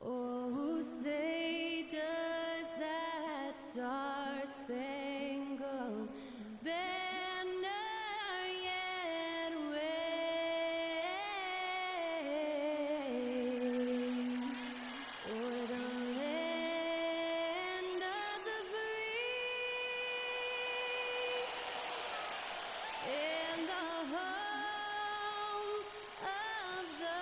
Oh, say does that star-spangled banner yet wave o'er the land of the free and the home of the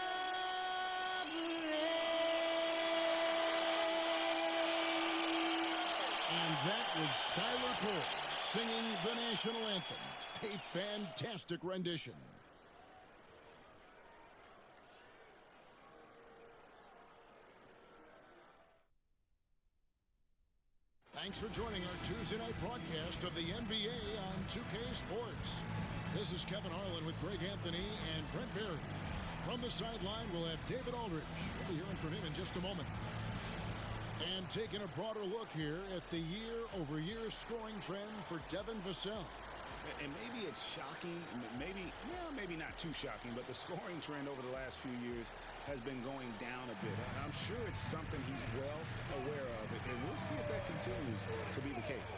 That was Skylar Cole singing the national anthem. A fantastic rendition. Thanks for joining our Tuesday night broadcast of the NBA on 2K Sports. This is Kevin Harlan with Greg Anthony and Brent Berry. From the sideline, we'll have David Aldridge. We'll be hearing from him in just a moment. And taking a broader look here at the year-over-year scoring trend for Devin Vassell. And maybe it's shocking, maybe not too shocking, but the scoring trend over the last few years has been going down a bit. And I'm sure it's something he's well aware of, and we'll see if that continues to be the case.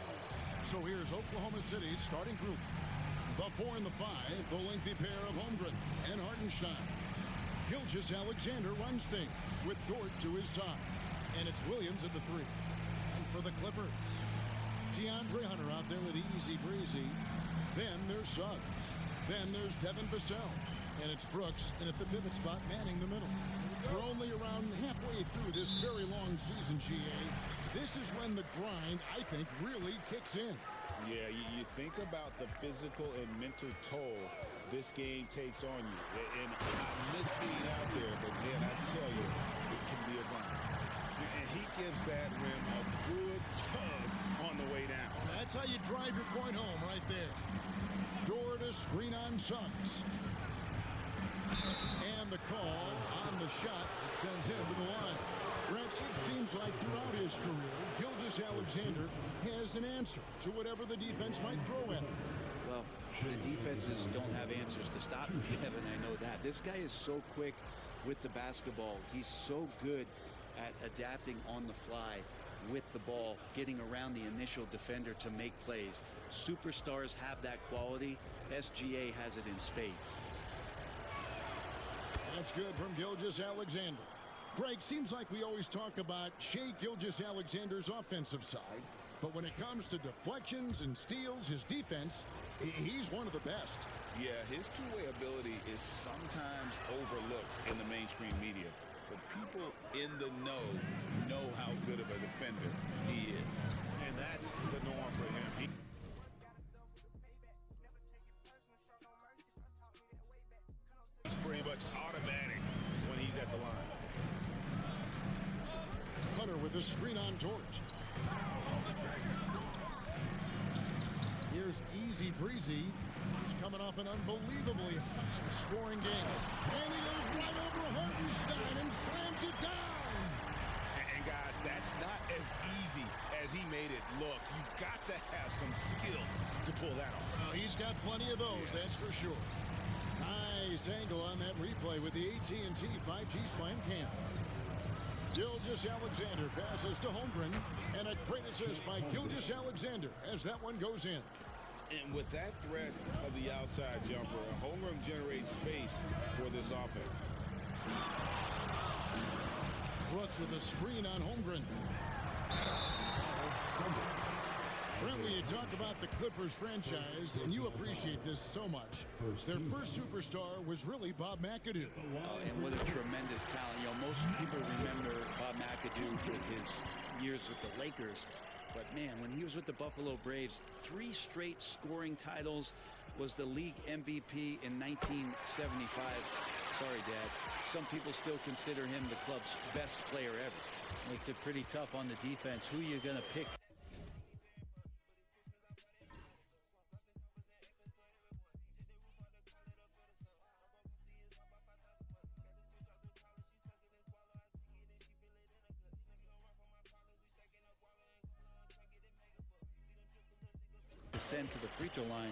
So here's Oklahoma City's starting group. The 4 and the 5, the lengthy pair of Holmgren and Hartenstein. Gilgeous-Alexander runs things with Dort to his side. And it's Williams at the 3. And for the Clippers, DeAndre Hunter out there with easy breezy. Then there's Suggs. Then there's Devin Vassell. And it's Brooks, and at the pivot spot, manning the middle. We're only around halfway through this very long season, GA. This is when the grind, I think, really kicks in. Yeah, you think about the physical and mental toll this game takes on you. And I miss being out there, but man, I tell you, it can be a grind. And he gives that rim a good tug on the way down. That's how you drive your point home right there. Door to screen on Suggs. And the call on the shot that sends him to the line. Brent, it seems like throughout his career, Gilgeous-Alexander has an answer to whatever the defense might throw at him. Well, the defenses don't have answers to stop him, Kevin. I know that. This guy is so quick with the basketball. He's so good at adapting on the fly with the ball, getting around the initial defender to make plays. Superstars have that quality. SGA has it in spades. That's good from Gilgeous-Alexander. Greg, seems like we always talk about Shai Gilgeous-Alexander's offensive side, but when it comes to deflections and steals, his defense, he's one of the best. Yeah, his two-way ability is sometimes overlooked in the mainstream media, but people in the know how good of a defender he is, and that's the norm for him. It's pretty much automatic when he's at the line. Hunter with a screen on George. Here's Easy Breezy. He's coming off an unbelievably high-scoring game. And he goes right over Hartenstein and slams it down. And guys, that's not as easy as he made it look. You've got to have some skills to pull that off. He's got plenty of those, that's for sure. Nice angle on that replay with the AT&T 5G Slam Cam. Gilgeous-Alexander passes to Holmgren, and a great assist by Gilgeous-Alexander as that one goes in. And with that threat of the outside jumper, Holmgren generates space for this offense. Brooks with a screen on Holmgren. Brent, when you talk about the Clippers franchise, and you appreciate this so much, their first superstar was really Bob McAdoo. And what a tremendous talent. You know, most people remember Bob McAdoo with his years with the Lakers. But, man, when he was with the Buffalo Braves, 3 straight scoring titles, was the league MVP in 1975. Sorry, Dad. Some people still consider him the club's best player ever. Makes it pretty tough on the defense. Who you going to pick? Send to the free throw line.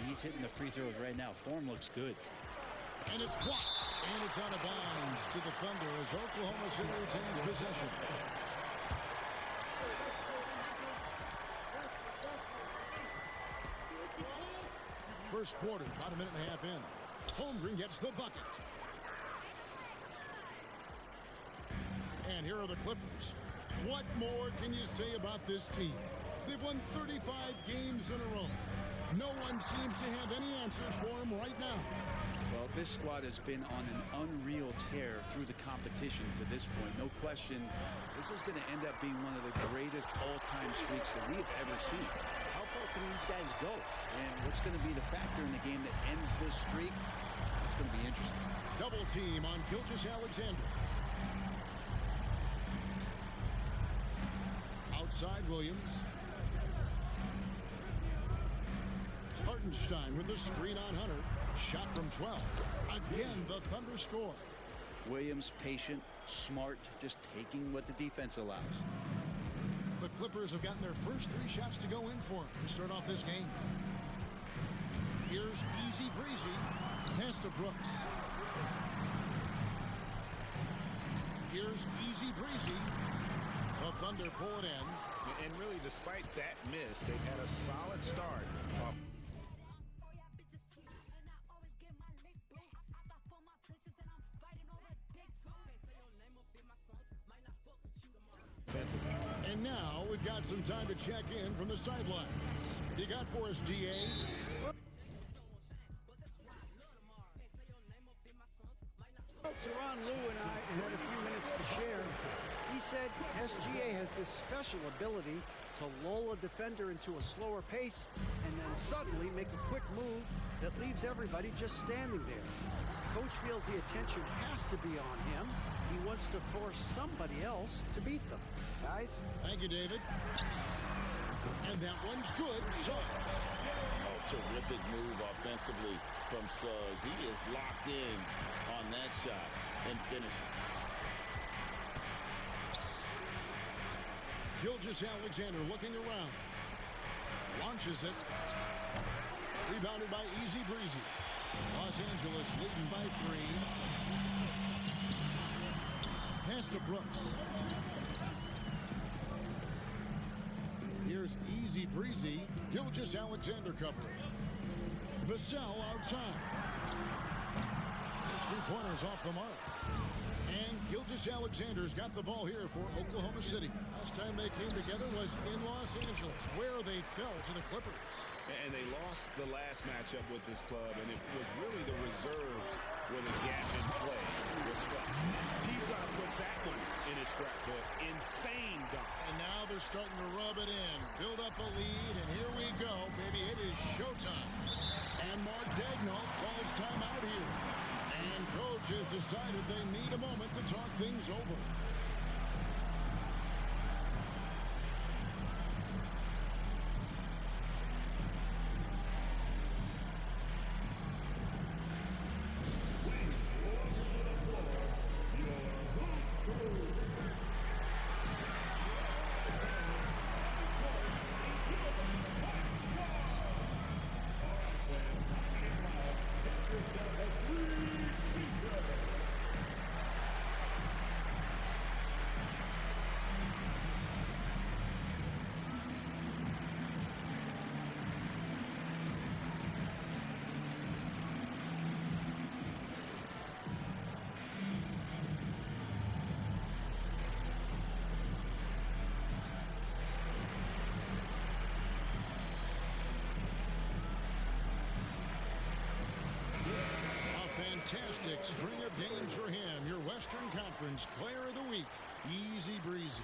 He's hitting the free throws right now. Form looks good. And it's blocked. And it's out of bounds to the Thunder as Oklahoma City retains possession. First quarter, about a minute and a half in. Holmgren gets the bucket. And here are the Clippers. What more can you say about this team? They've won 35 games in a row. No one seems to have any answers for them right now. Well, this squad has been on an unreal tear through the competition to this point. No question, this is going to end up being one of the greatest all-time streaks that we've ever seen. How far can these guys go? And what's going to be the factor in the game that ends this streak? It's going to be interesting. Double team on Gilgeous-Alexander. Outside Williams. Hartenstein with the screen on Hunter. Shot from 12. Again, the Thunder score. Williams patient, smart, just taking what the defense allows. The Clippers have gotten their first 3 shots to go in for them to start off this game. Here's Easy Breezy. Pass to Brooks. Here's Easy Breezy. The Thunder pull it in. And really, despite that miss, they've had a solid start. And now we've got some time to check in from the sidelines. You got for us, DA? Teron Lou and I had a few minutes to share. He said SGA has this special ability to lull a defender into a slower pace and then suddenly make a quick move that leaves everybody just standing there. Coach feels the attention has to be on him. He wants to force somebody else to beat them. Guys? Thank you, David. And that one's good. Terrific move offensively from Suggs. He is locked in on that shot and finishes. Gilgeous-Alexander looking around. Launches it. Rebounded by Easy Breezy. Los Angeles leading by 3. Pass to Brooks. Here's Easy Breezy. Gilgeous-Alexander covering. Vassell outside. His 3 pointers off the mark. And Gilgeous-Alexander's got the ball here for Oklahoma City. Last time they came together was in Los Angeles, where they fell to the Clippers. And they lost the last matchup with this club, and it was really the reserves where the gap in play was felt. He's got to put that one in his scrapbook. Insane dunk. And now they're starting to rub it in, build up a lead, and here we go, baby. It is showtime. And Mark Daigneault calls timeout here. And coach has decided they need a moment to talk things over. fantastic string of games for him. Your Western Conference Player of the Week, Easy Breezy.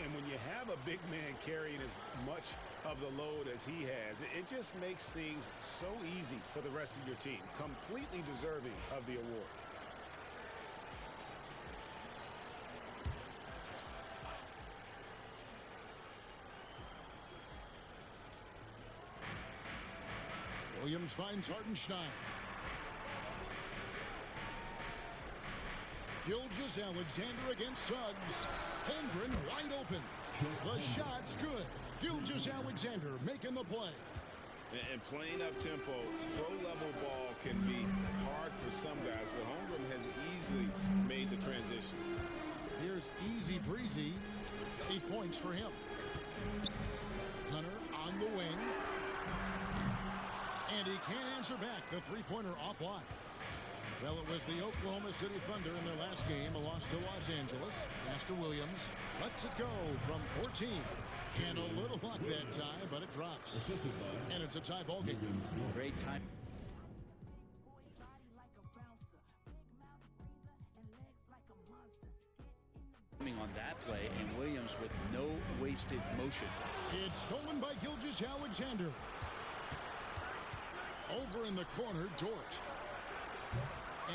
And when you have a big man carrying as much of the load as he has, it just makes things so easy for the rest of your team. Completely deserving of the award. Williams finds Hartenstein. Gilgeous-Alexander against Suggs. Holmgren wide open. The shot's good. Gilgeous-Alexander making the play. And playing up-tempo, pro-level ball can be hard for some guys, but Holmgren has easily made the transition. Here's Easy Breezy. 8 points for him. Hunter on the wing. And he can't answer back. The three-pointer offline. Well, it was the Oklahoma City Thunder in their last game, a loss to Los Angeles. Master Williams lets it go from 14. And a little luck that time, but it drops. And it's a tie ball game. Great time. On that play, and Williams with no wasted motion. It's stolen by Gilgeous-Alexander. Over in the corner, Dort.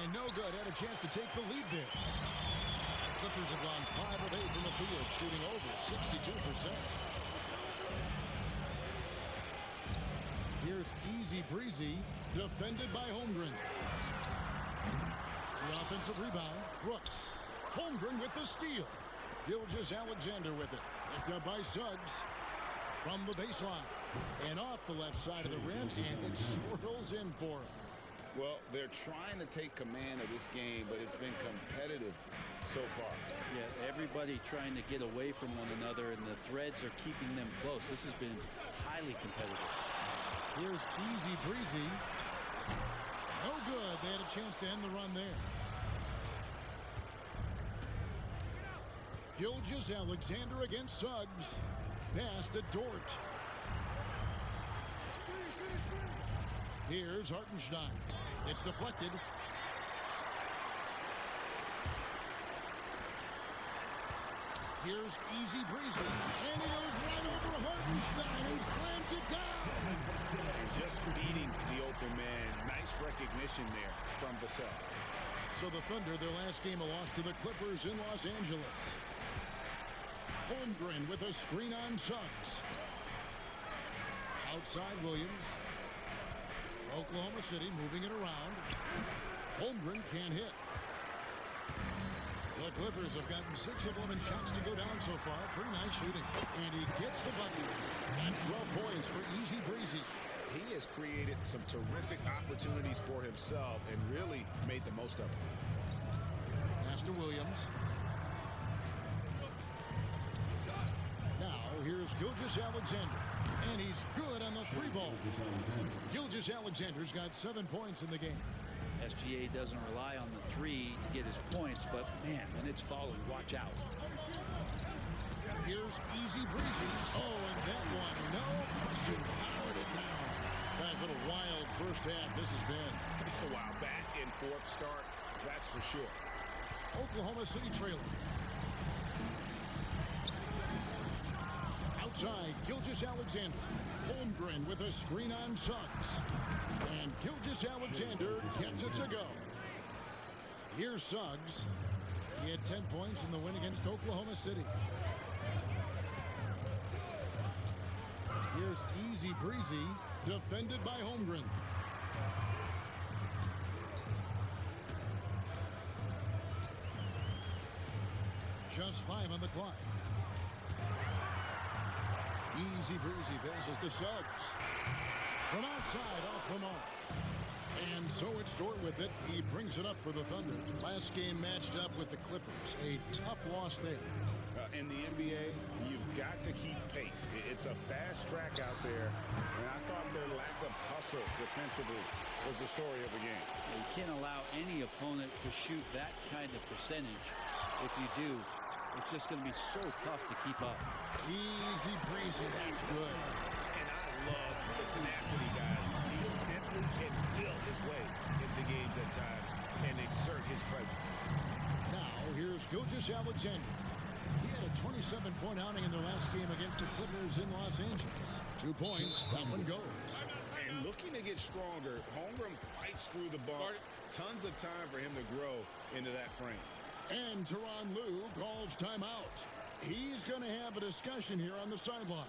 And no good. Had a chance to take the lead there. The Clippers have gone 5 of 8 from the field, shooting over 62%. Here's Easy Breezy, defended by Holmgren. The offensive rebound, Brooks. Holmgren with the steal. Gilgeous-Alexander with it. Picked up by Suggs from the baseline. And off the left side of the rim, and it swirls in for him. Well, they're trying to take command of this game, but it's been competitive so far. Yeah, everybody trying to get away from one another, and the threads are keeping them close. This has been highly competitive. Here's Easy Breezy. No good. They had a chance to end the run there. Gilgeous-Alexander against Suggs. Pass to Dort. Here's Hartenstein. It's deflected. Here's Easy Breezy. And he goes right over Hartenstein and slams it down. And just beating the open man. Nice recognition there from Vassell. So the Thunder, their last game, a loss to the Clippers in Los Angeles. Holmgren with a screen on Suggs. Outside Williams. Oklahoma City moving it around. Holmgren can't hit. The Clippers have gotten 6 of 11 shots to go down so far. Pretty nice shooting. And he gets the bucket. That's 12 points for Easy Breezy. He has created some terrific opportunities for himself and really made the most of it. Master Williams. Now here's Gilgeous-Alexander. And he's good on the 3-ball. Gilgeous-Alexander's got 7 points in the game. SGA doesn't rely on the 3 to get his points, but man, when it's falling, watch out. Here's Easy Breezy. Oh, and that one, no question, powered it down. Guys, what a wild first half this has been. Wow, back and forth start, that's for sure. Oklahoma City trailing. Outside, Gilgeous-Alexander. Holmgren with a screen on Suggs. And Gilgeous-Alexander gets it to go. Here's Suggs. He had 10 points in the win against Oklahoma City. Here's Easy Breezy, defended by Holmgren. Just 5 on the clock. Easy Breezy passes to Suggs. From outside, off the mark. And so it's Dort with it. He brings it up for the Thunder. Last game matched up with the Clippers. A tough loss there. In the NBA, you've got to keep pace. It's a fast track out there. And I thought their lack of hustle defensively was the story of the game. You can't allow any opponent to shoot that kind of percentage. If you do, it's just going to be so tough to keep up. Easy Breezy, that's good. And I love the tenacity, guys. He simply can will his way into games at times. Gilgeous-Alexander. He had a 27-point outing in their last game against the Clippers in Los Angeles. 2 points, that one goes. And looking to get stronger, Holmgren fights through the bump. Tons of time for him to grow into that frame. And Tyronn Lue calls timeout. He's going to have a discussion here on the sideline.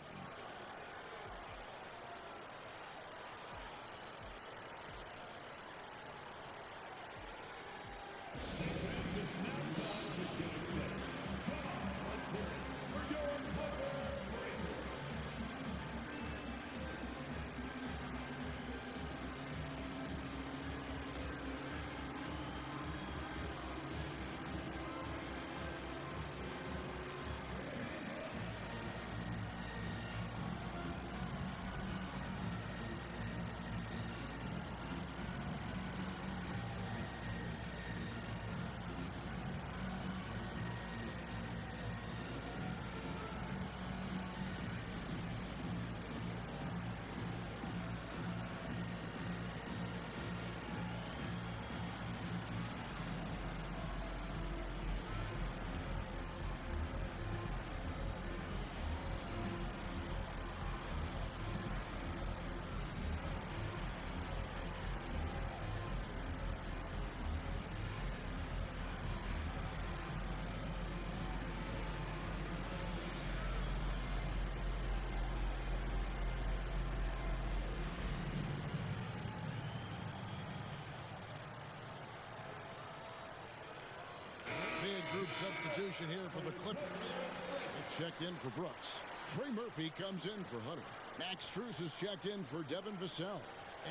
Big group substitution here for the Clippers. Smith checked in for Brooks. Trey Murphy comes in for Hunter. Max Strus is checked in for Devin Vassell.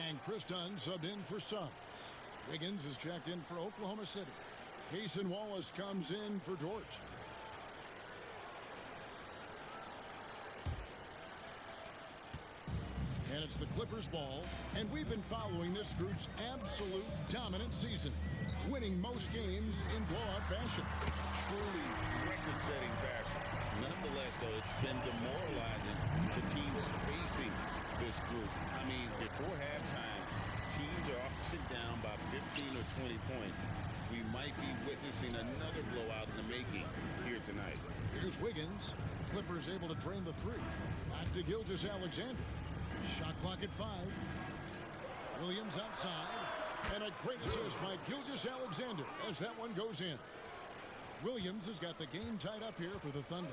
And Chris Dunn subbed in for Suggs. Wiggins is checked in for Oklahoma City. Cason Wallace comes in for Dort. And it's the Clippers ball, and we've been following this group's absolute dominant season, winning most games in blowout fashion. Truly record-setting fashion. Nonetheless, though, it's been demoralizing to teams facing this group. I mean, before halftime, teams are often down by 15 or 20 points. We might be witnessing another blowout in the making here tonight. Here's Wiggins. Clippers able to drain the three. Back to Gilgeous-Alexander. Shot clock at 5. Williams outside. And a great assist by Gilgeous-Alexander as that one goes in. Williams has got the game tied up here for the Thunder.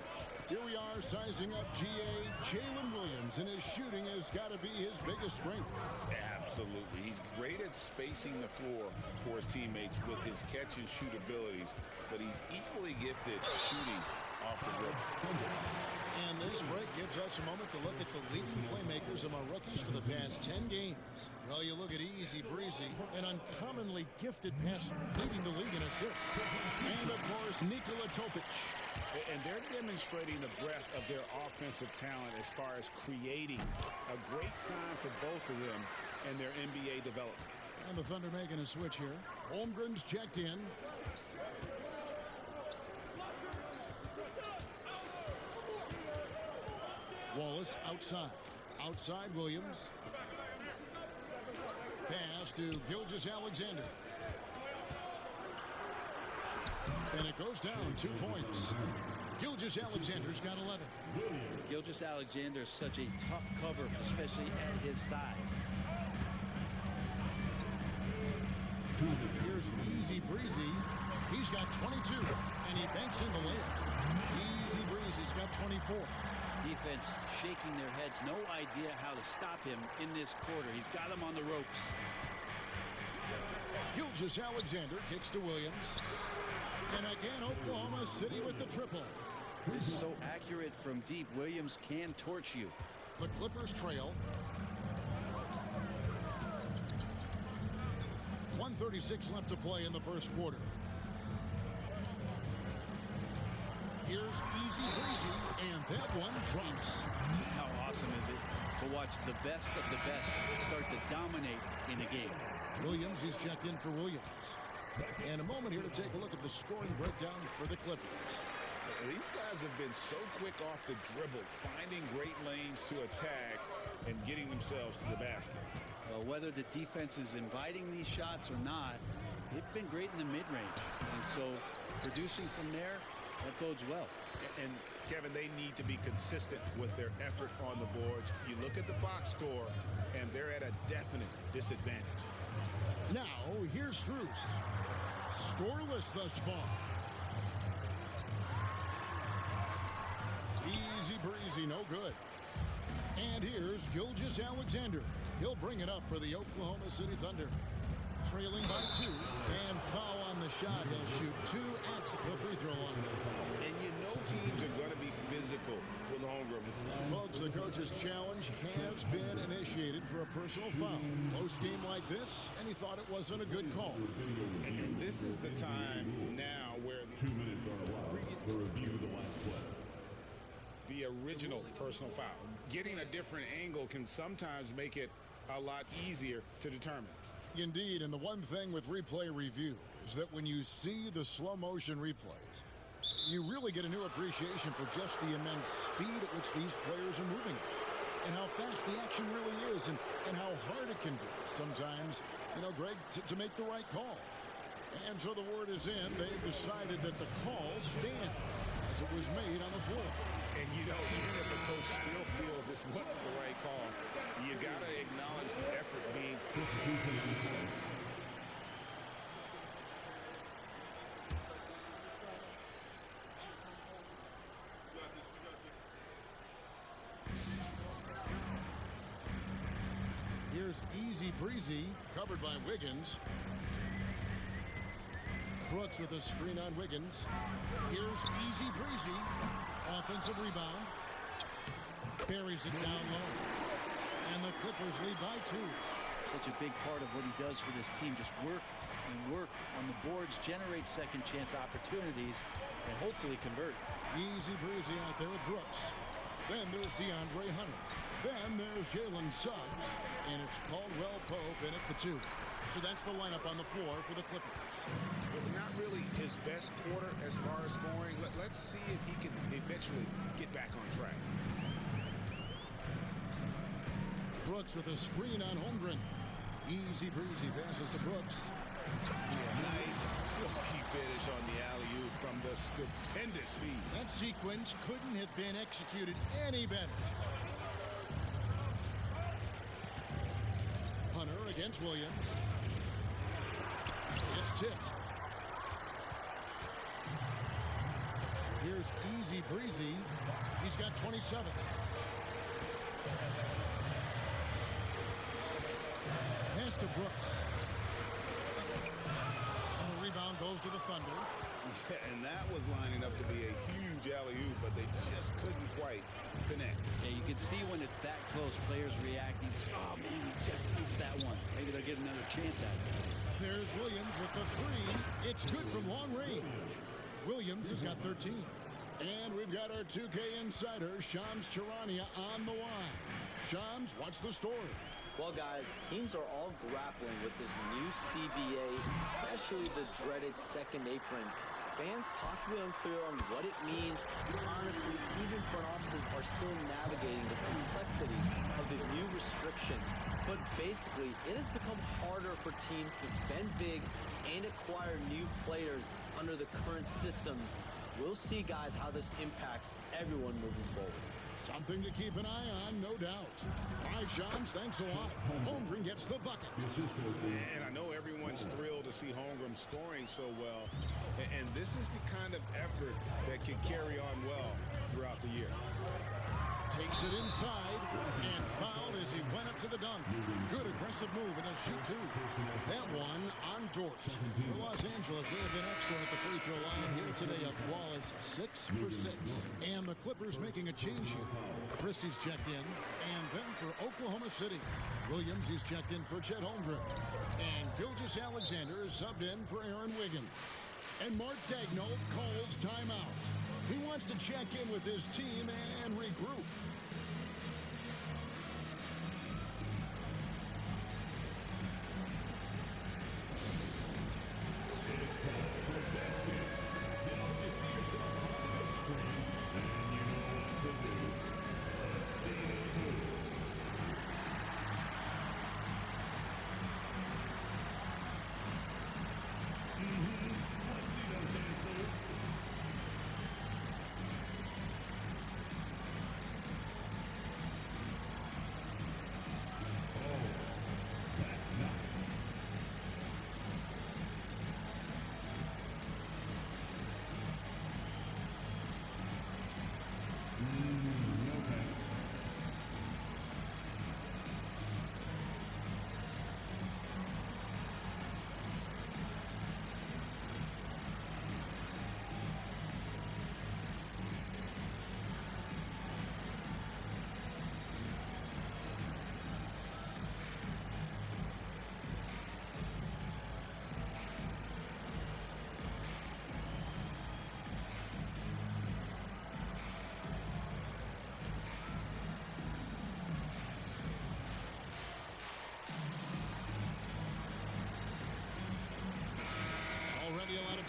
Here we are sizing up GA. Jalen Williams, and his shooting has got to be his biggest strength. Absolutely. He's great at spacing the floor for his teammates with his catch and shoot abilities, but he's equally gifted shooting off the dribble. And this break gives us a moment to look at the leading playmakers among rookies for the past 10 games. Well, you look at Easy Breezy, an uncommonly gifted passer, leading the league in assists. And, of course, Nikola Topic. And they're demonstrating the breadth of their offensive talent as far as creating. A great sign for both of them and their NBA development. And the Thunder making a switch here. Holmgren's checked in. Wallace outside. Outside Williams. Pass to Gilgeous-Alexander. And it goes down 2 points. Gilgeous-Alexander's got 11. Gilgeous-Alexander is such a tough cover, especially at his size. Here's Easy Breezy. He's got 22, and he banks in the layup. Easy Breezy's got 24. Defense shaking their heads. No idea how to stop him in this quarter. He's got him on the ropes. Gilgeous-Alexander kicks to Williams. And again, Oklahoma City with the triple. This is so accurate from deep. Williams can torch you. The Clippers trail. 1:36 left to play in the first quarter. Here's Easy Breezy, and that one drops. Just how awesome is it to watch the best of the best start to dominate in a game. Williams is checked in for Williams. And a moment here to take a look at the scoring breakdown for the Clippers. These guys have been so quick off the dribble, finding great lanes to attack and getting themselves to the basket. Well, whether the defense is inviting these shots or not, they've been great in the mid-range. And so producing from there, That bodes well. And Kevin, they need to be consistent with their effort on the boards. You look at the box score, and they're at a definite disadvantage. Now, here's Strus. Scoreless thus far. Easy breezy, no good. And here's Gilgeous-Alexander. He'll bring it up for the Oklahoma City Thunder. Trailing by 2, and foul on the shot. He'll shoot 2 at the free throw line. And you know teams are going to be physical with Holmgren. Folks, the coach's challenge has been initiated for a personal foul. Close game like this, and he thought it wasn't a good call. And this is the time now where 2 minutes on the clock to review the last play. the original personal foul. Getting a different angle can sometimes make it a lot easier to determine. Indeed, and the one thing with replay review is that when you see the slow motion replays, you really get a new appreciation for just the immense speed at which these players are moving and how fast the action really is and how hard it can be sometimes, you know, Greg, to make the right call. And so the word is in. They've decided that the call stands as it was made on the floor. And, you know, even if the coach still feels this wasn't the right call, you got to acknowledge the effort being put. Here's Easy Breezy, covered by Wiggins. Brooks with a screen on Wiggins. Here's Easy Breezy. Offensive rebound. Buries it down low. And the Clippers lead by 2. Such a big part of what he does for this team. Just work and work on the boards, generate second chance opportunities, and hopefully convert. Easy Breezy out there with Brooks. Then there's DeAndre Hunter. Then there's Jalen Suggs. And it's Caldwell Pope in at the 2. So that's the lineup on the floor for the Clippers. Not really his best quarter as far as scoring. Let's see if he can eventually get back on track. Brooks with a screen on Holmgren. Easy Breezy passes to Brooks. Nice silky finish on the alley-oop from the stupendous feed. That sequence couldn't have been executed any better. Hunter against Williams. It's tipped. Here's Easy Breezy. He's got 27. Pass to Brooks. And the rebound goes to the Thunder. Yeah, and that was lining up to be a huge alley-oop, but they just couldn't quite connect. Yeah, you can see when it's that close, players reacting. Just, oh, man, we just missed that one. Maybe they'll get another chance at it. There's Williams with the 3. It's good from long range. Williams has got 13. And we've got our 2K insider, Shams Charania, on the line. Shams, what's the story? Well, guys, teams are all grappling with this new CBA, especially the dreaded second apron. Fans possibly unclear on what it means. Honestly, even front offices are still navigating the complexities of the new restrictions. But basically, it has become harder for teams to spend big and acquire new players under the current systems. We'll see, guys, how this impacts everyone moving forward. Something to keep an eye on, no doubt. All right, Shams, thanks a lot. Holmgren gets the bucket. And I know everyone's thrilled to see Holmgren scoring so well. And this is the kind of effort that can carry on well throughout the year. Takes it inside and fouled as he went up to the dunk. Good aggressive move and a shoot, too. That one on Dort. For Los Angeles, they have been excellent at the free throw line here today. A flawless 6 for 6. And the Clippers making a change here. Christie's checked in. And then for Oklahoma City, Williams, he's checked in for Chet Holmgren. And Gilgeous-Alexander is subbed in for Aaron Wiggins. And Mark Daigneault calls timeout. He wants to check in with his team and regroup.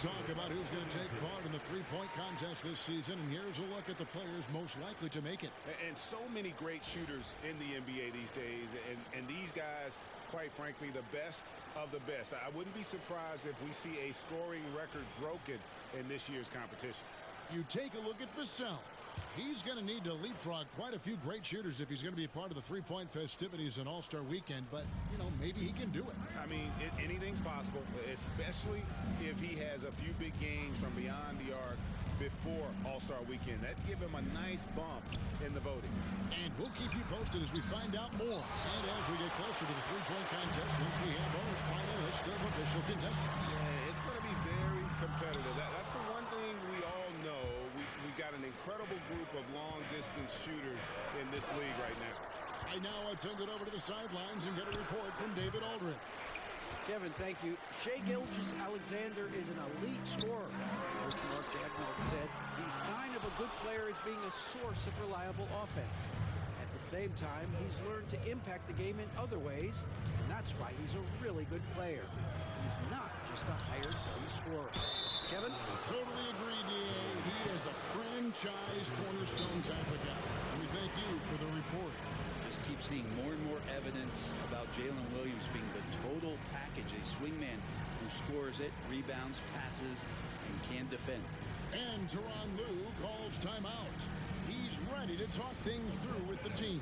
Talk about who's going to take part in the three-point contest this season, and here's a look at the players most likely to make it. And so many great shooters in the NBA these days, and these guys, quite frankly, the best of the best. I wouldn't be surprised if we see a scoring record broken in this year's competition. You take a look at Vassell. He's going to need to leapfrog quite a few great shooters if he's going to be a part of the three-point festivities in All-Star Weekend, but, you know, maybe he can do it. I mean, anything's possible, especially if he has a few big games from beyond the arc before All-Star Weekend. That'd give him a nice bump in the voting. And we'll keep you posted as we find out more. And as we get closer to the three-point contest, once we have our final list of official contestants. Yeah, it's going to be very competitive. That's the one thing we all know. We got an incredible group of long-distance shooters in this league right now. Right now, let's send it over to the sidelines and get a report from David Aldridge. Kevin, thank you. Shai Gilgeous-Alexander is an elite scorer. Coach Mark Dagnall said the sign of a good player is being a source of reliable offense. At the same time, he's learned to impact the game in other ways, and that's why he's a really good player. He's not just a hired gun scorer. Kevin? Totally agree, D.A. He is a franchise cornerstone type of guy. We thank you for the report. Just keep seeing more and more evidence about Jalen Williams being the total package, a swingman who scores it, rebounds, passes, and can defend. And Tyronn Lue calls timeout. He's ready to talk things through with the team.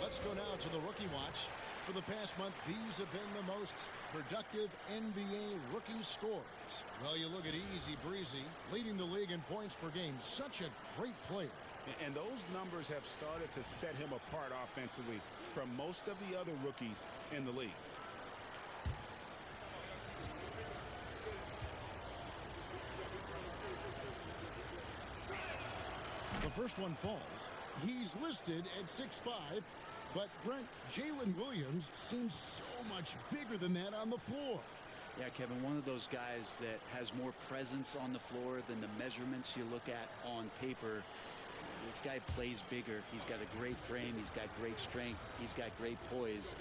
Let's go now to the Rookie Watch. For the past month, these have been the most productive NBA rookie scorers. Well, you look at Easy Breezy, leading the league in points per game. Such a great player. And those numbers have started to set him apart offensively from most of the other rookies in the league. The first one falls. He's listed at 6'5", but Brent, Jalen Williams seems so much bigger than that on the floor. Yeah, Kevin, one of those guys that has more presence on the floor than the measurements you look at on paper. This guy plays bigger. He's got a great frame. He's got great strength. He's got great poise.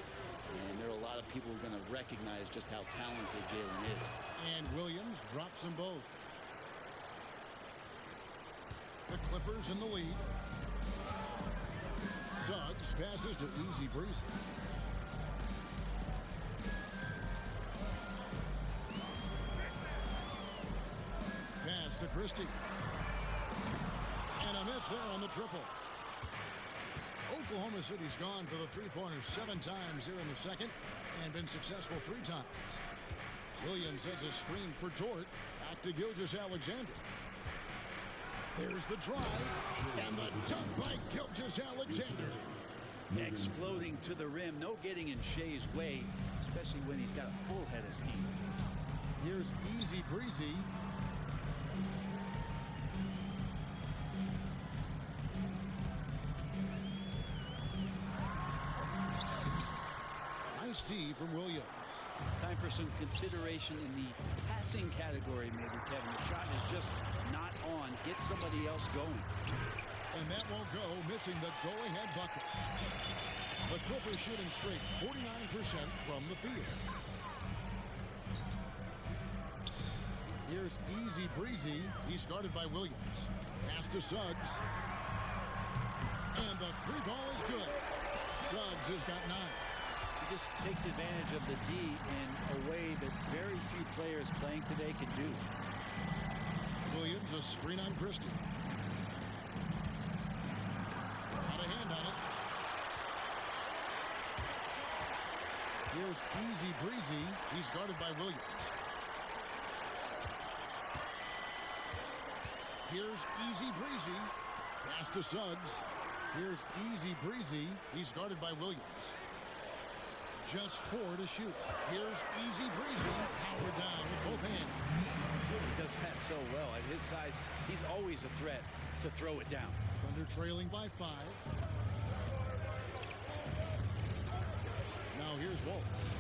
And there are a lot of people who are going to recognize just how talented Jalen is. And Williams drops them both. The Clippers in the lead. Suggs passes to Easy Breezy. Pass to Christie. And a miss there on the triple. Oklahoma City's gone for the three-pointers 7 times here in the second and been successful 3 times. Williams sets a screen for Dort. Back to Gilgeous-Alexander. There's the drive, and the dunk by Gilgeous-Alexander. Exploding to the rim, no getting in Shai's way, especially when he's got a full head of steam. Here's Easy Breezy. Nice tee from Williams. Time for some consideration in the passing category, maybe, Kevin. The shot is just not on. Get somebody else going. And that won't go, missing the go-ahead bucket. The Clippers shooting straight 49% from the field. Here's easy breezy. He's guarded by Williams. Pass to Suggs. And the three ball is good. Suggs has got 9. He just takes advantage of the D in a way that very few players playing today can do. Williams, a screen on Christie. Got a hand on it. Here's easy breezy. He's guarded by Williams. Here's easy breezy. Pass to Suggs. Here's easy breezy. He's guarded by Williams. Just 4 to shoot. Here's easy breezy. Powered down with both hands. He does that so well. At his size, he's always a threat to throw it down. Thunder trailing by 5. Now here's Waltz.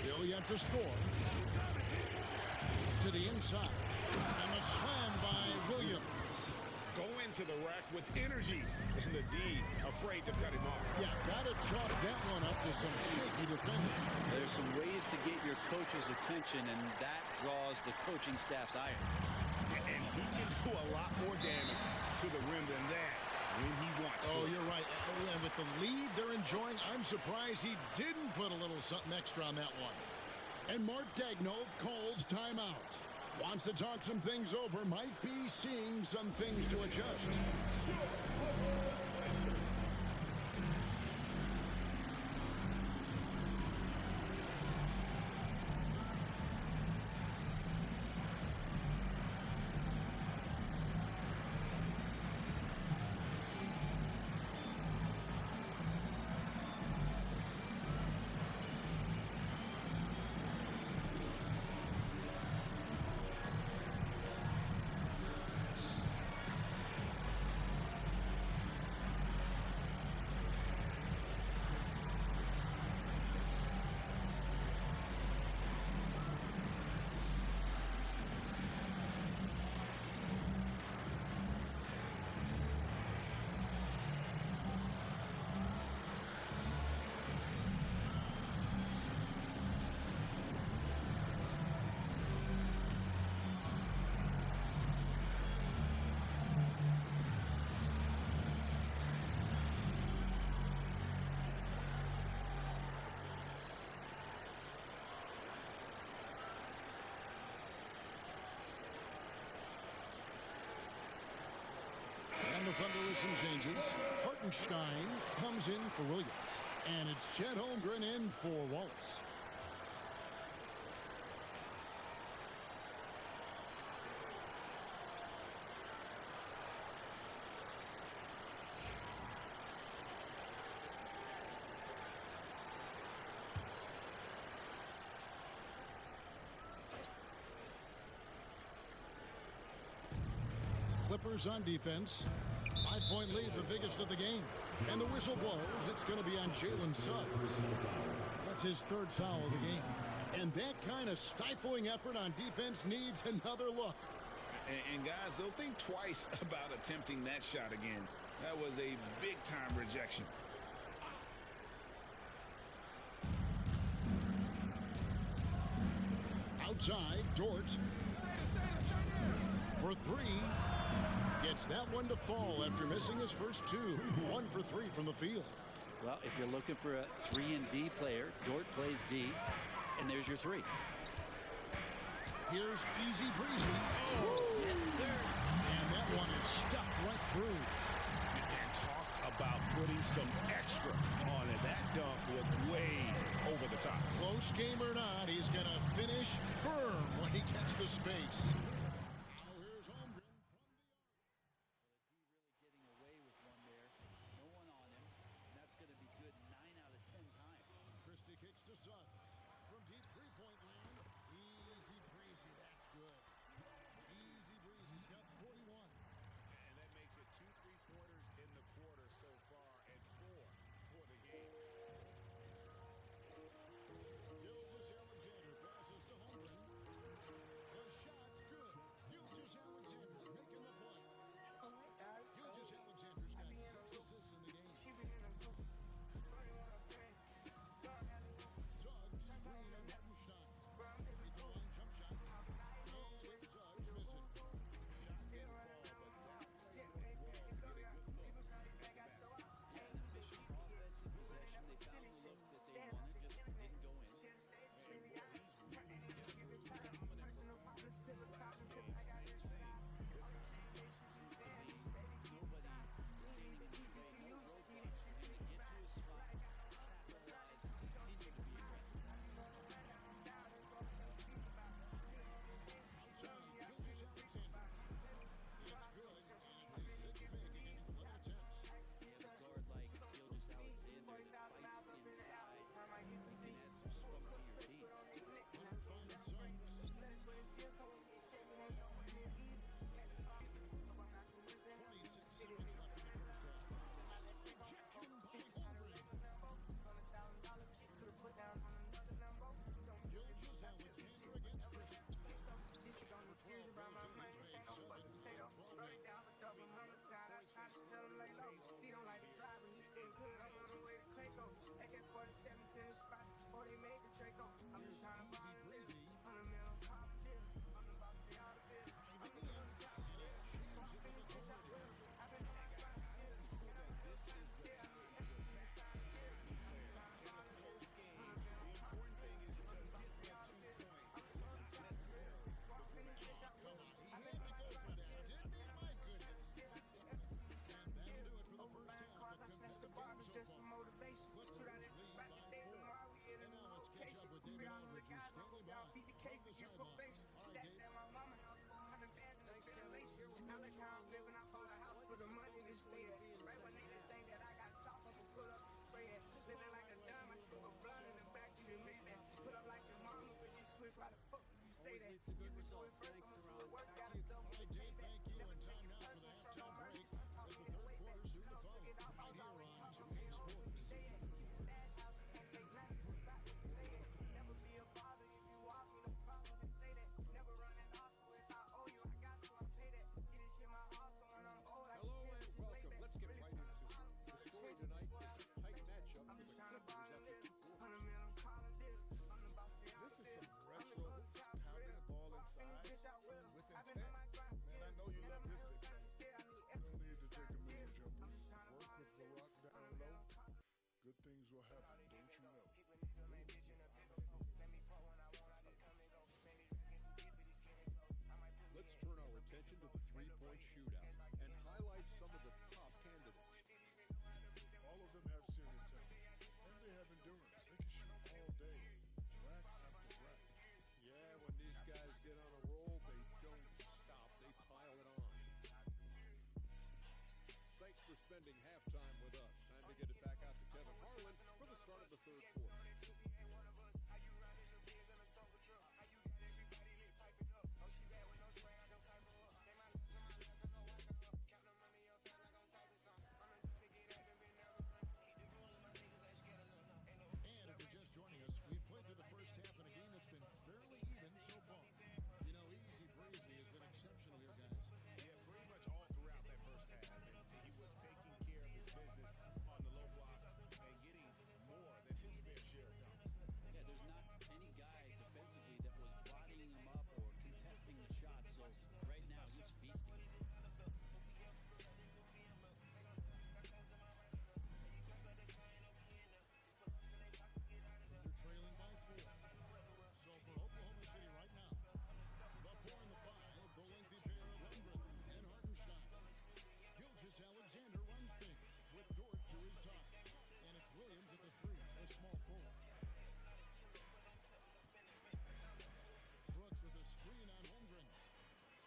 Still yet to score. To the inside. And a slam by Williams. Go into the rack with energy, and the D afraid to cut him off. Yeah, gotta chalk that one up to some shaky defending. There's some ways to get your coach's attention, and that draws the coaching staff's ire. And he can do a lot more damage to the rim than that when he wants to. Oh, you're right. And with the lead they're enjoying, I'm surprised he didn't put a little something extra on that one. And Mark Daigneault calls timeout. Wants to talk some things over, might be seeing some things to adjust. And the Thunder with some changes. Hartenstein comes in for Williams. And it's Chet Holmgren in for Wallace. Clippers on defense. 5-point lead, the biggest of the game. And the whistle blows. It's going to be on Jalen Suggs. That's his 3rd foul of the game. And that kind of stifling effort on defense needs another look. And guys, they'll think twice about attempting that shot again. That was a big-time rejection. Outside, Dort. For 3. Gets that one to fall after missing his first 2. 1 for 3 from the field. Well, if you're looking for a 3-and-D player, Dort plays D, and there's your 3. Here's easy breezy. Oh. Yes, sir. And that one is stuffed right through. And talk about putting some extra on it. That dunk was way over the top. Close game or not, he's going to finish firm when he gets the space. Kicks to Suggs. From deep three-point land. Easy breezy. That's good. Easy breezy's got 41. And that makes it 2 3-quarters in the quarter so far and 4 for the game. Gilgeous Alexander passes to Holmgren. The shot's good. sideline. All right, Dave. my mama house, 400 bands in the ventilation. I like how I'm living, I bought a house for the money to stay at. Right when they think that I got soft, I can put up the spray at. Living like a dime, I shoot a blunt in the back, you done made that. Put up like your mama with this switch, why the fuck would you say that? You can do it first, I'm gonna work out a double. All right, Dave, thank you. And time now for the halftime break. As the third quarter soon to follow. Right here on 2K Sports. Never be a bother if you walk me no problem. They say that. Never running off, so if I owe you, I got you, I pay that. Get this shit my awesome when I'm old. Hello and welcome. Let's get right into it. The story tonight is a tight matchup for the Clippers at the 2-4. This is some retro pounding the ball inside with intent. Man, I know you love this big play. No need to take a million jumpers. Work with the rock down low. Good things will happen, don't you know? Let's turn our attention to the three-point shootout and highlight some of the top candidates. All of them have serious talent, and they have endurance. They can shoot all day, rack after rack. Yeah, when these guys get on a roll, they don't stop. They pile it on. Thanks for spending halftime with us. Time to get it back out to Kevin Harlan for the start of the third quarter. And if you're just joining us, we've played through the first half in a game that's been fairly even so far. You know, easy breezy has been exceptional here, guys. Yeah, pretty much all throughout that first half. And he was taking care of his business on the low blocks and getting more than his fair share of dunks. Yeah, there's not any guy defensively that was bodying him up or contesting the shot. So right now he's feasting. They're trailing by 4. So for Oklahoma City right now, the 4 and the 5, the lengthy pair of Holmgren and Hartenstein. Gilgeous-Alexander runs things with Dort to his top. And it's Williams at the 3, a small forward. Brooks with a screen on Holmgren.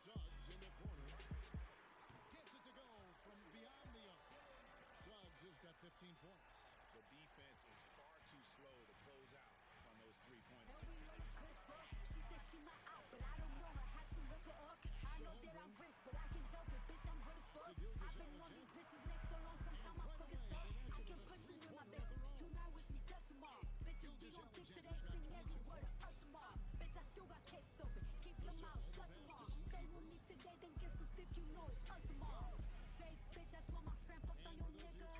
Suggs in the corner. Gets it to go from beyond the arc. Suggs has got 15 points. The defense is far too slow to close out on those three-point And we know the good stuff. She said she my out, but I don't know her. Had to look her up. I know that I'm rich, but I can help it. Bitch, I'm hurt as fuck. I've been on these bitches' necks so long, sometimes I'm fucking stuck. I can put you in my bed. You might wish me dead tomorrow. Bitches be on dick today, sing every word of earth tomorrow. Bitch, I still got cases open. Keep your mouth shut tomorrow. Play with me today, then get some sleep. You know it's up tomorrow. Fake bitch, that's why my friend fucked on your nigga.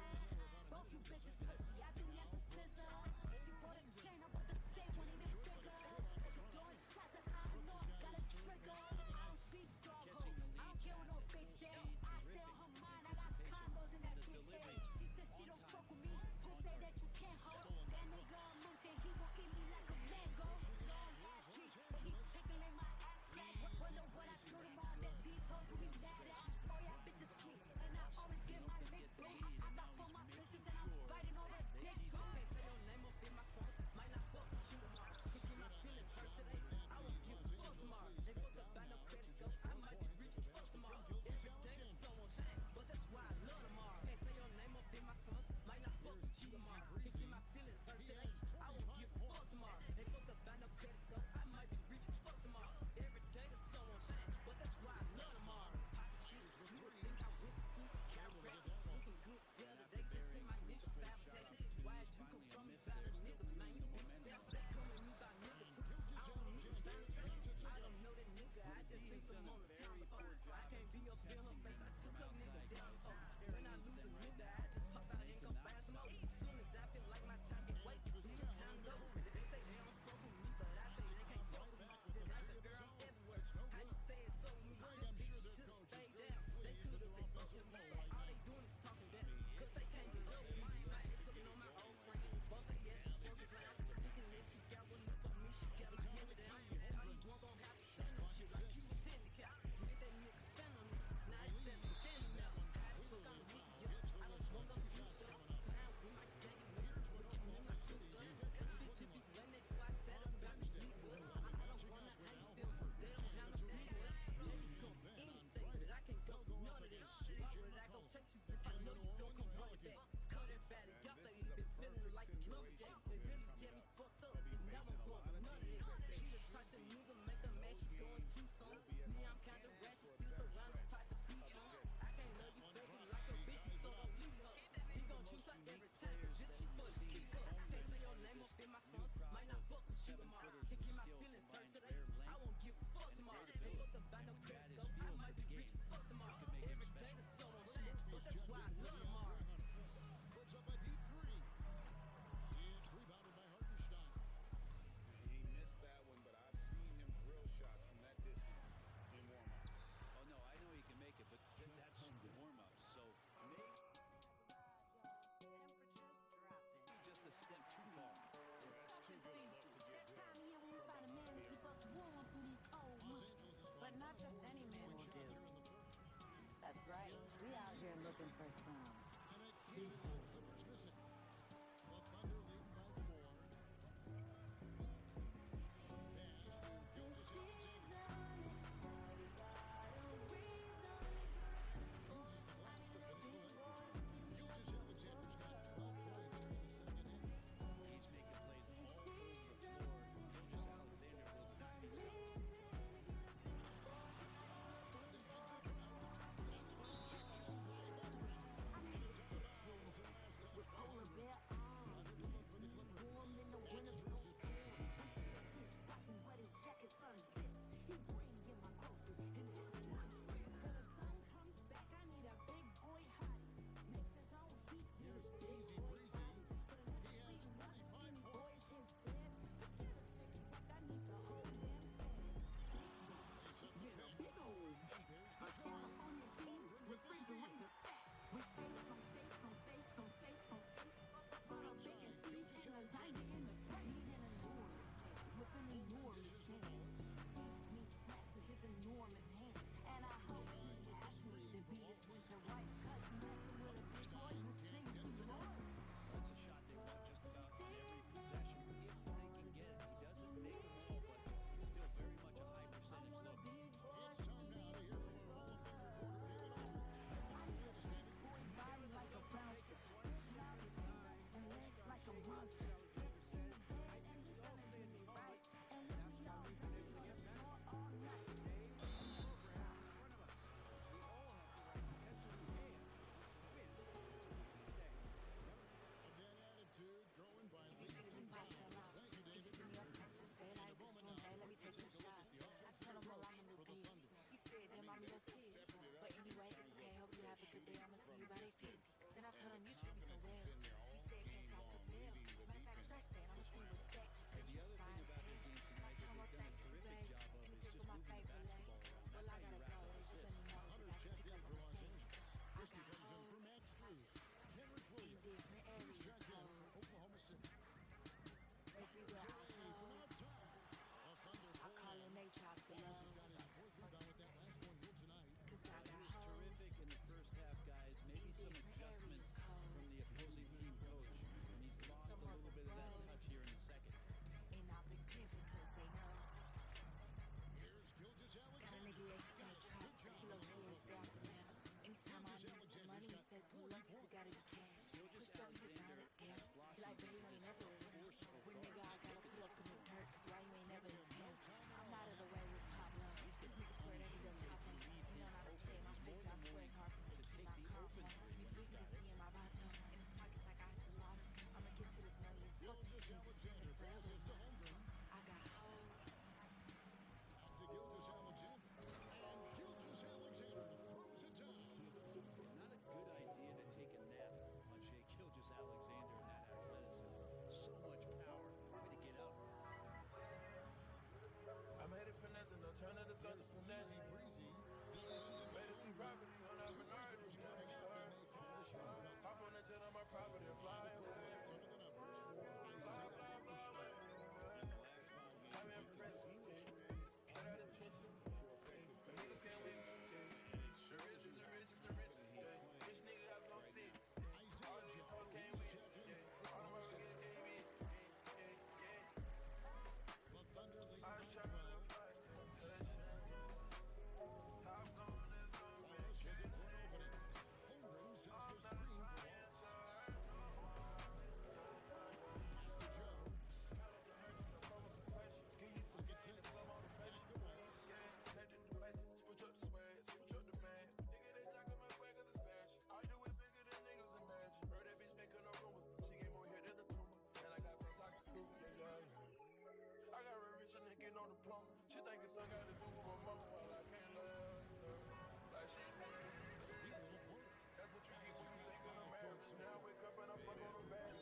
Both you bitches pussy. I think that's a scissor. She bought a chain, I bought the same one, even bigger. She throwing shots, that's how I know I got a trigger. I don't speak dog ho. I don't care what no bitch say. I stay on her mind, I got condos in that bitch head. She said she don't fuck with me. Who say that you can't hold? That nigga munching, he gon' eat me like your first round. And it keeps it tight. Clippers missing. The Thunder lead by 4. Pass to Gilgeous Alexander. Uses the glass to finish the layup. Gilgeous Alexander's got 12 points here in the second half. He's making plays all over the floor. Gilgeous Alexander will not be stopped. With polar bear arms, warm in the winter snow. But his jacket's unzipped. He bring in my groceries and just one trip. Till the sun comes back, I need a big boy hottie. Makes his own heat. Here's Easy Breezy. He has 35 points. Is dead. Forget a six-pack, I need the whole damn thing. They set the pick. Big old And there's the a try. California king, Holmgren with the steal. refrigerator stack. With face on face on face on face on face. But I'm making cheese and lasagna in the tray. Need an enormous steak with an enormous hand. Feeds me snacks with his enormous hands. And I hope he asks me to be his winter wife. Cause messing with a big boy would sing to Lord. That's a shot they want just about every possession. If they can get it, he doesn't make them all, but still very much a high percentage look. It's time now to hear from our Hall of Famer quarter, David Olber. Body like a bouncer, snobby and legs like a monster. And he gonna do me right, and let me know all night. Again, attitude growing by leaps and bounds. Thank you, David. Let me take a shot. I told him, well, I'm a little busy. He said, damn, I'm a little sick. But anyway, it's okay. Hope you have a good day. I'ma see you by their feet. Then I told him, you treat me so well. He said, can't shop for sale. Matter of fact, scratch that. I'ma see what's that. And the other thing about the game tonight that they've done a terrific job of is just moving the basketball around. That's how you wrap up a set. Hunters checked in for Los Angeles. Christie comes in for Max Strus. Kenrich Williams. He's checked in for Oklahoma City. Everywhere I Jay from go, outside. The Thunder I call pull. it nature the Wallace has love. got his fourth rebound with that last one here tonight. Cause I He got was hoes. terrific in the first half, guys. Maybe some adjustments from the opposing team coach, and he's lost a little bit of that touch here in the second. And I've been pimping cause they know. Here's Gilgeous Got a Alexander. nigga ain't from the trap. He low key and stay off the map. Anytime I need some money, he said, pull up, cause he gotta be cash. Pushed up, he designer, damn. He like, baby, you ain't never around. When nigga, I gotta put up in the dirt, cause why you ain't never in town? I'm out of the way with Pablo. This nigga swear that he done chop him. He know not to play my face, I swear it's hard for me to keep my calm. He's looking to see in my vato. In his pockets like I hit the lotto. I'ma get to this money, it's fuck these niggas. It's forever. I got hoes. To Gilgeous Alexander. And Gilgeous Alexander throws it down. Not a good idea to take a nap on Shai Gilgeous-Alexander and that athleticism. So much power. Way to get up. I made it for nothing, no turn of the something from that. Easy breezy. Made it through property on our minority. Hop on the jet on my property and fly away. Blah, blah, blah, blah. I'm impressed. Get out of the trenches. The niggas can't win. The rich is the rich is the richest. Rich nigga got no seats. All these hoes can't win. All the world get a KB. The Thunder lead by I 12. try to fight temptation. Top on this on me. Wallace looking for an opening. Holmgren sends the screen for Wallace. Pass to Joe. Gets it. Back to Wallace. Switch up the swag, switch up the band. Nigga, they jacking my swag cause it's cash. I do it bigger than niggas in match. Heard that bitch making no rumors. She get more hit than the tumor. And I got plus I can prove it, yeah. I got real rich and they get no diploma. She think it's some got to do with my mama while I can't love. Like she Sweet little float. that's what you get when you think I'm married. Now I wake up and I'm fuck on the bed.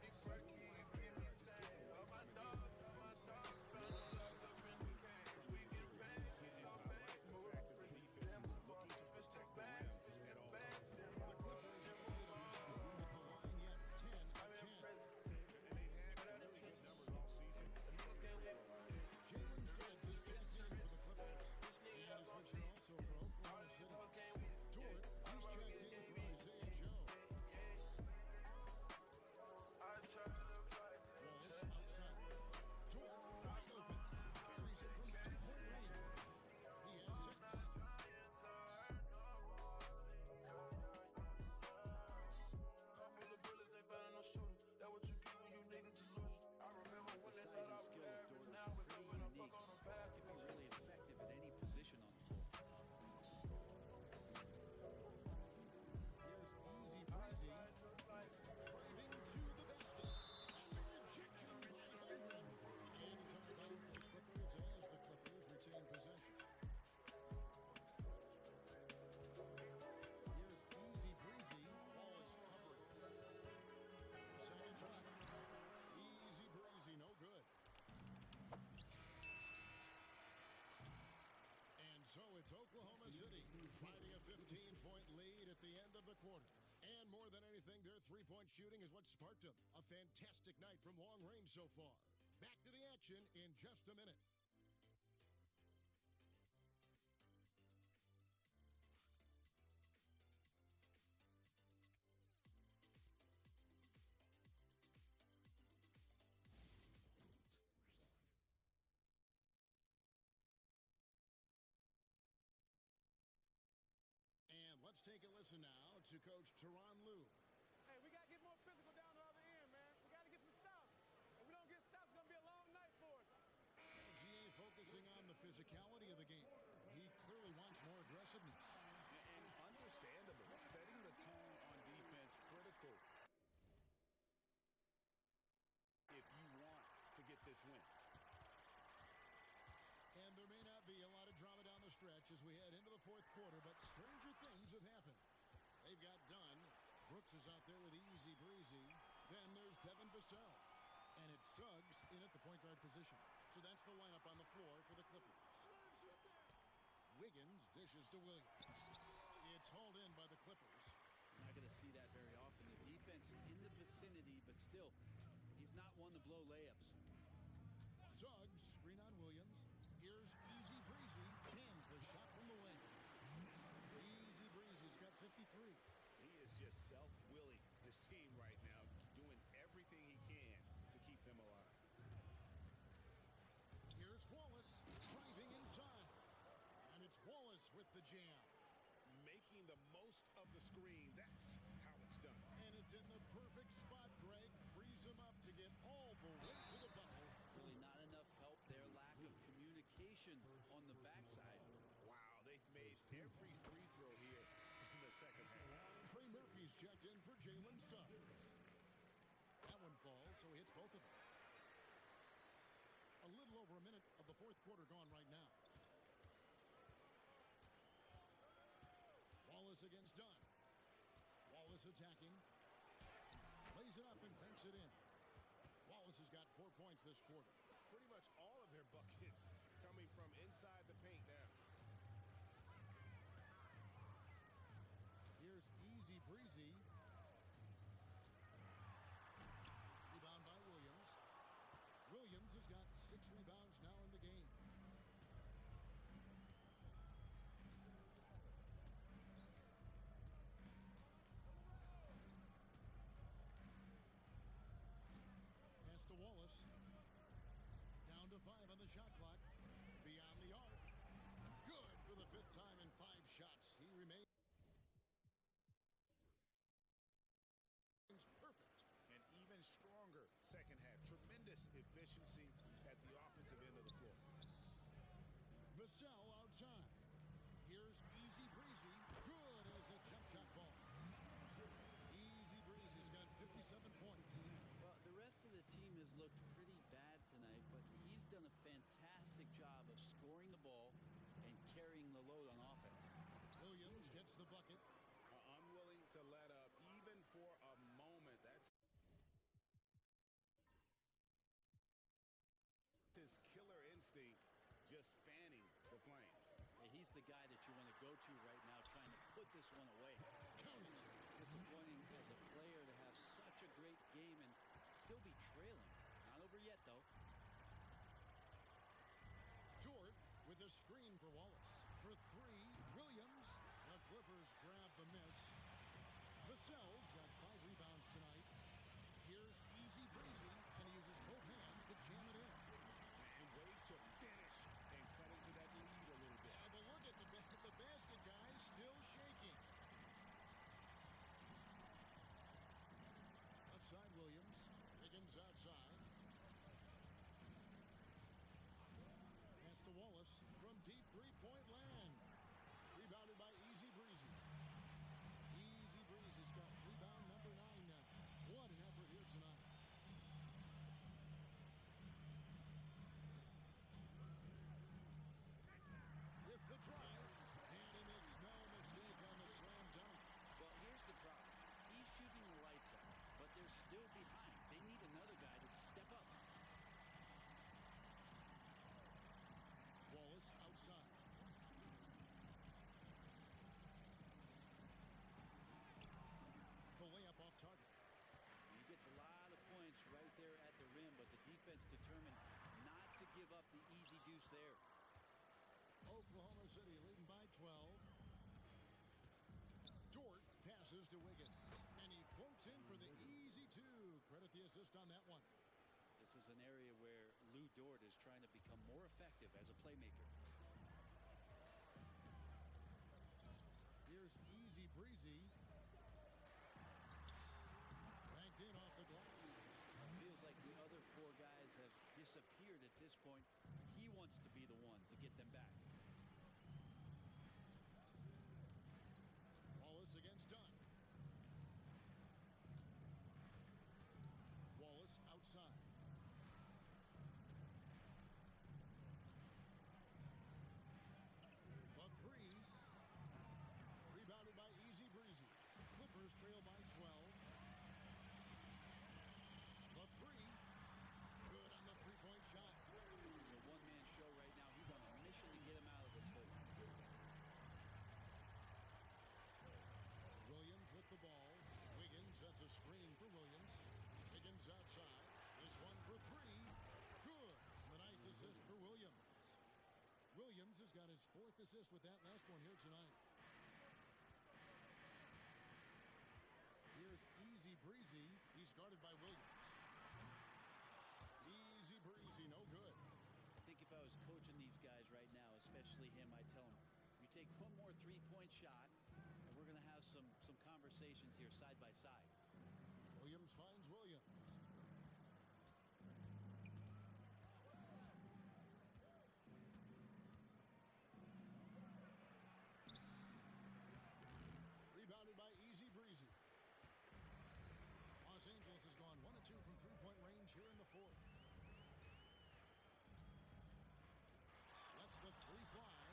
These turkeys give me sand. All my dogs, been locked up in the cage. We get paid, we so bad. Move the defense is looking to protect the rim at all. The Clippers have lead on shooting with the line yet 10 of 10. And they had numbers all season. The niggas can't win. It's Oklahoma City riding a 15-point lead at the end of the quarter. And more than anything, their three-point shooting is what sparked them. A fantastic night from long range so far. Back to the action in just a minute. And let's take a listen now to Coach Teron Lue. Hey, we got to get more physical down the other end, man. We got to get some stops. If we don't get stops, it's going to be a long night for us. LGA focusing on the physicality of the game. He clearly wants more aggressiveness. And understandable, setting the tone on defense critical if you want to get this win. And there may not be a lot of drama down the stretch as we head into the fourth quarter, but stranger things have happened. They've got Dunn. Brooks is out there with Easy Breezy. Then there's Devin Vassell. And it's Suggs in at the point guard position. So that's the lineup on the floor for the Clippers. Wiggins dishes to Williams. It's hauled in by the Clippers. You're not going to see that very often. The defense in the vicinity, but still, he's not one to blow layups. Suggs, screen on Williams. Here's Easy Breezy. Cans the shot from the wing. Easy Breezy's got 53. He is just self-willing, this team right now, doing everything he can to keep them alive. Here's Wallace driving inside. And it's Wallace with the jam. Making the most of the screen. That's how it's done. And it's in the perfect spot, Greg. Frees him up to get all the way to the buckle. Really not enough help there. Lack of communication on the backside. Wow, they've made every free throw here in the second half. Trey Murphy's checked in for Jalen Suggs. That one falls, so he hits both of them. A little over a minute of the fourth quarter gone right now. Wallace against Dunn. Wallace attacking. Lays it up and banks it in. Wallace has got 4 points this quarter. Pretty much all of their buckets coming from inside the paint now. Here's Easy Breezy. Rebound by Williams. Williams has got 6 rebounds now in the game. Pass to Wallace. Down to 5 on the shot clock. Beyond the arc. Good for the 5th time in 5 shots. He remains perfect. An even stronger second half. Tremendous efficiency at the offensive end of the floor. Vassell outside. Here's Easy Breezy. Good as the jump shot falls. Easy Breezy's got 57 points. Well, the rest of the team has looked pretty bad tonight, but he's done a fantastic job of scoring the ball and carrying the load on offense. Williams gets the bucket. Unwilling to let up even for a moment. That's his killer instinct, just fanning the flames. Yeah, he's the guy that you want to go to right now, trying to put this one away. Count it. Disappointing as a player to have such a great game and still be trailing. Not over yet, though. Dort with a screen for Wallace. For 3, Williams. The Clippers grab the miss. Vassell's got 5 rebounds tonight. Here's Easy Breezy, and he uses both hands to jam it in. And way to finish and cut into that lead a little bit. But look at the basket, guys, still shaking. Left side, Williams. Wiggins outside. Pass to Wallace from deep 3-point land. Rebounded by Easy Breezy. Easy Breezy's got rebound number 9 now. What an effort here tonight. juice there. Oklahoma City leading by 12. Dort passes to Wiggins, and he floats in for the easy two. Credit the assist on that one. This is an area where Lou Dort is trying to become more effective as a playmaker. Here's Easy Breezy. Banked in off the glass. It feels like the other four guys have disappeared at this point. He wants to be the one to get them back. Wallace against Dunn. Wallace outside. The three. Rebounded by Easy Breezy. Clippers trail by 12. The three. Good on the three-point shot. This is a one-man show right now. He's on a mission to get him out of this hole. Williams with the ball. Wiggins sets a screen for Williams. Wiggins outside. This one for three. Good. And a nice assist for Williams. Williams has got his 4th assist with that last one here tonight. Here's Easy Breezy. He's guarded by Williams. Easy Breezy, no good. I think if I was coaching these guys right now, especially him, I'd tell him, you take one more three-point shot, and we're going to have some conversations here side by side. Williams finds Williams. Rebounded by Easy Breezy. Los Angeles has gone 1 of 2 from three-point range here in the 4th. That's the three fly.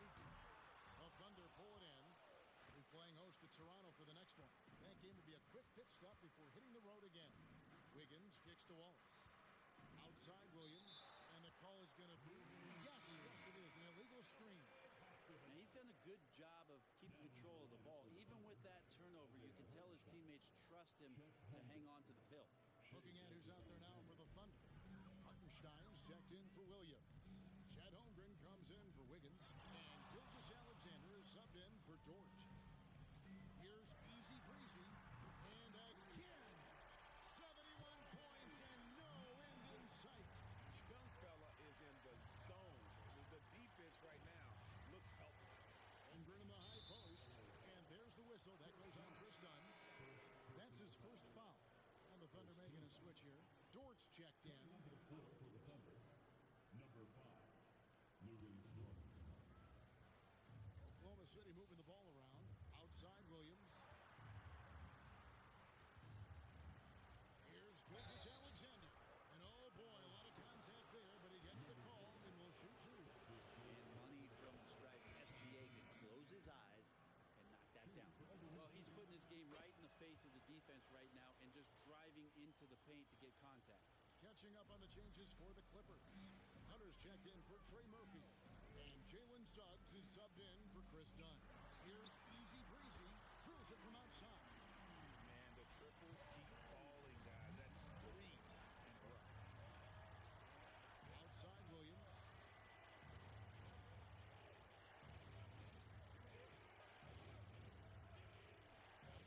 The Thunder pull it in. They'll be playing host to Toronto for the next one. That game will be a quick pit stop before hitting the road again. Wiggins kicks to Wallace. Outside Williams, and the call is going to be, yes, it is, an illegal screen. Now, he's done a good job of keeping control of the ball. Even with that turnover, you can tell his teammates trust him to hang on to the pill. Looking at who's out there now for the Thunder. Hartenstein's checked in for Williams. Chet Holmgren comes in for Wiggins. And Gilgeous Alexander is subbed in for Dort. Here's Easy Breezy. And again, 71 points and no end in sight. Young fella is in the zone. The defense right now looks helpless. Holmgren in the high post. And there's the whistle. That goes on Chris Dunn. That's his first foul. And the Thunder making a switch here. Dort's checked in. Number 4 for the Thunder. Number 5, Lugens Dort. Oklahoma City moving the ball around. Outside Williams. Here's Gilgeous Alexander. And oh boy, a lot of contact there, but he gets the call and will shoot 2. And money from the stripe. SGA can close his eyes and knock that down. Well, he's putting this game right in the face of the defense right now and just driving into the paint to get contact. Catching up on the changes for the Clippers. Hunter's checked in for Trey Murphy. And Jalen Suggs is subbed in for Chris Dunn. Here's Easy Breezy. Drills it from outside. Man, the triples keep falling, guys. That's 3 in a row. Outside Williams.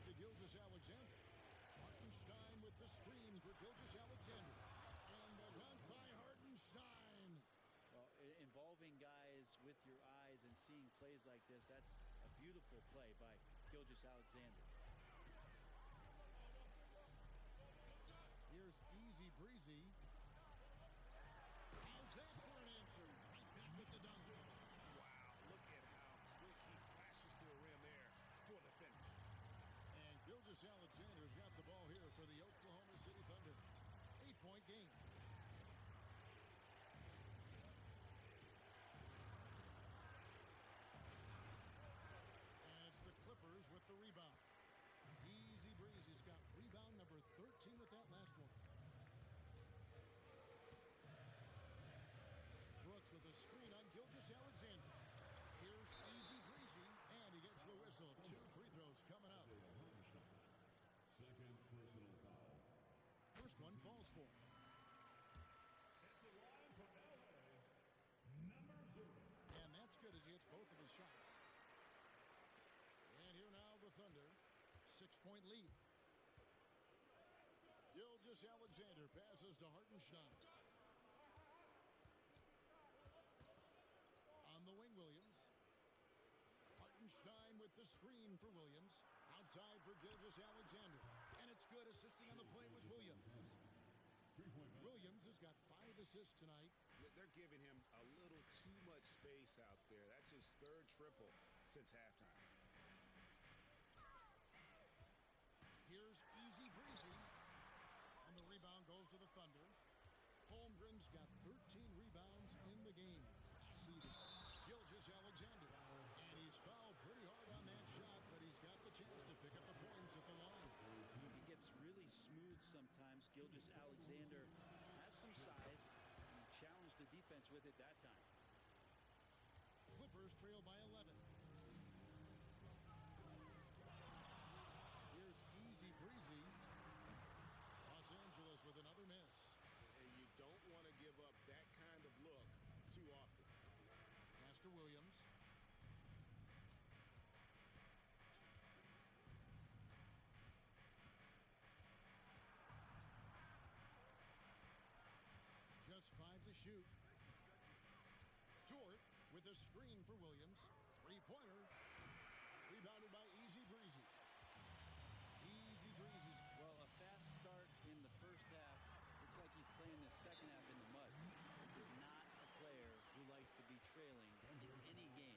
To Gilgeous Alexander. Hartenstein with the screen for Gilgeous Alexander. And the dunk by Hartenstein. Well, involving guys with your eyes and seeing plays like this, that's a beautiful play by Gilgeous Alexander. Here's Easy Breezy. How's that for an answer? Right back with the dunk. Wow, look at how quick he flashes to the rim there for the finish. And Gilgeous Alexander's got the ball here for the Oklahoma City Thunder. 8-point game. And it's the Clippers with the rebound. Easy Breezy's got rebound number 13 with that last one. Brooks with a screen on Gilgeous Alexander. Here's Easy Breezy, and he gets the whistle. 2 free throws coming up. Second personal foul. First one falls for. At the line for LA, number 0. Thunder. 6-point lead. Gilgeous-Alexander passes to Hartenstein. On the wing, Williams. Hartenstein with the screen for Williams. Outside for Gilgeous-Alexander. And it's good. Assisting on the play was Williams. Williams has got 5 assists tonight. They're giving him a little too much space out there. That's his 3rd triple since halftime. Here's Easy Breezy. And the rebound goes to the Thunder. Holmgren's got 13 rebounds in the game. Seeded Gilgeous-Alexander. And he's fouled pretty hard on that shot, but he's got the chance to pick up the points at the line. He gets really smooth sometimes. Gilgeous-Alexander has some size, and he challenged the defense with it that time. Clippers trail by 11. Here's Easy Breezy. Los Angeles with another miss. And you don't want to give up that kind of look too often. Pass to Williams. Just 5 to shoot. Dort with a screen for Williams. 3-pointer. Rebounded by Easy Breezy. Easy Breezy's. Well, a fast start in the first half. Looks like he's playing the second half in the mud. This is not a player who likes to be trailing in any game.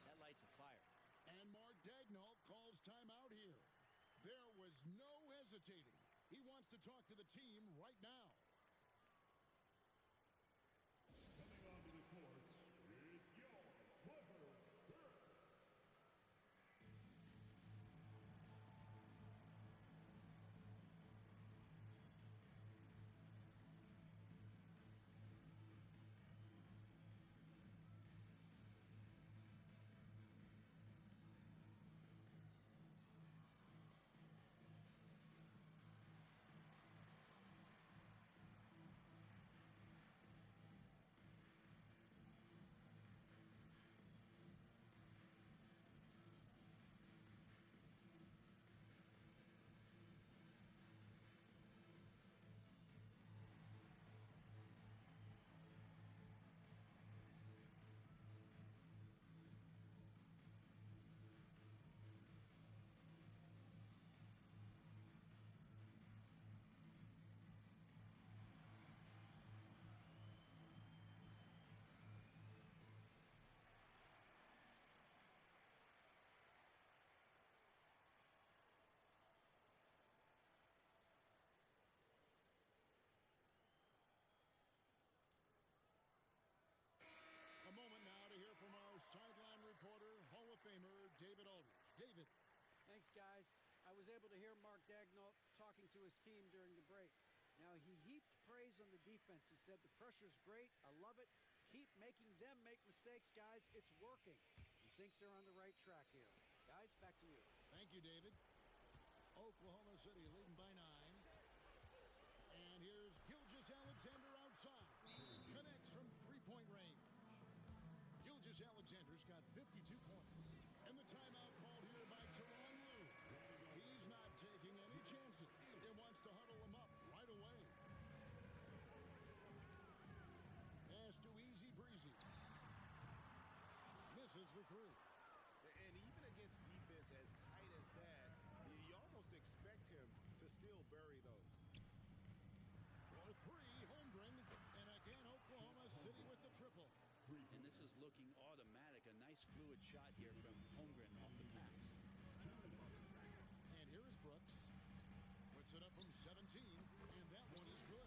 That lights a fire. And Mark Daigneault calls timeout here. There was no hesitating. He wants to talk to the team right now. Coming onto the court is your Clippers. A moment now to hear from our sideline reporter, Hall of Famer David Aldridge. David. Thanks, guys. I was able to hear Mark Daigneault talking to his team during the break. Now, he heaped praise on the defense. He said, the pressure's great. I love it. Keep making them make mistakes, guys. It's working. He thinks they're on the right track here. Guys, back to you. Thank you, David. Oklahoma City leading by 9. And here's Gilgeous-Alexander outside. Connects from 3-point range. Gilgeous-Alexander's got 52 points. And the timeout called here by Tyronn Lue. He's not taking any chances and wants to huddle him up right away. Pass to Easy Breezy. Misses the 3. And even against defense as tight as that, you almost expect him to still bury those. For 3, Holmgren. And again, Oklahoma City with the triple. And this is looking automatic. A nice fluid shot here from Holmgren off the pass. And here is Brooks. Puts it up from 17, and that one is good.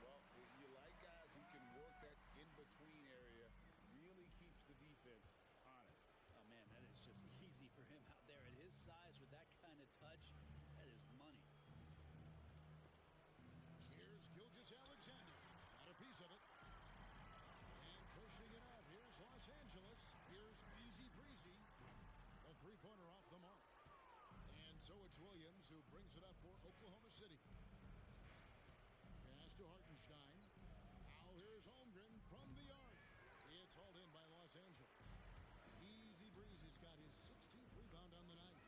Well, you like guys who can work that in-between area. Really keeps the defense honest. Oh, man, that is just easy for him out there. At his size, with that kind of touch, that is money. Here's Gilgeous-Alexander. Got a piece of it. And pushing it up. Here's Los Angeles. Here's Easy Breezy. A 3-pointer off the mark. And so it's Williams who brings it up for Oklahoma City. Pass to Hartenstein. Now here's Holmgren from the arc. It's hauled in by Los Angeles. Easy Breezy's got his 16th rebound on the night.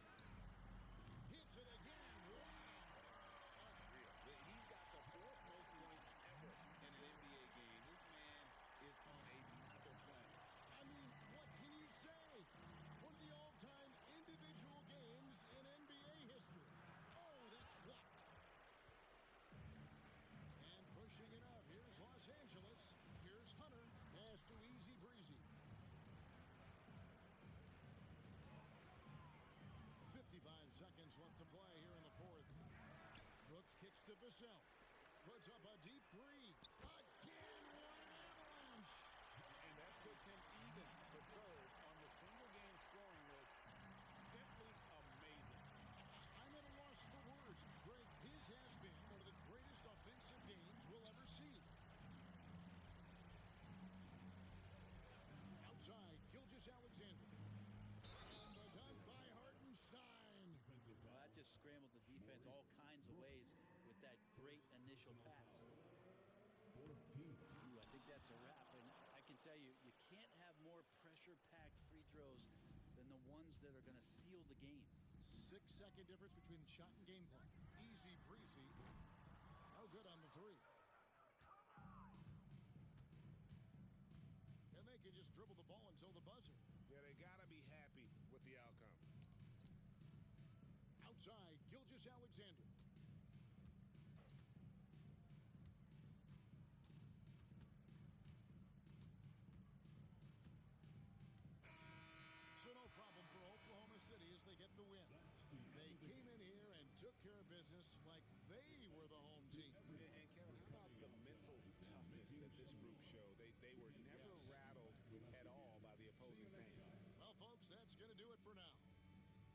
Kicks to Vassell. Puts up a deep three. Again, what an avalanche. And that puts him even for third on the single-game scoring list. Simply amazing. I'm at a loss for words. Greg, his has been one of the greatest offensive games we'll ever see. Outside, Gilgeous-Alexander. And the dunk by Hartenstein. Well, that just scrambled the defense all kinds of ways with that great initial pass. Ooh, I think that's a wrap. And I can tell you, you can't have more pressure-packed free throws than the ones that are going to seal the game. 6-second difference between the shot and game clock. Easy breezy. No good on the three. And they can just dribble the ball until the buzzer. Yeah, they got to be happy with the outcome. Outside, Gilgeous-Alexander. So no problem for Oklahoma City as they get the win. They came in here and took care of business like they were the home team. And Kevin, how about the mental toughness that this group showed? They were never rattled at all by the opposing fans. Well, folks, that's going to do it for now.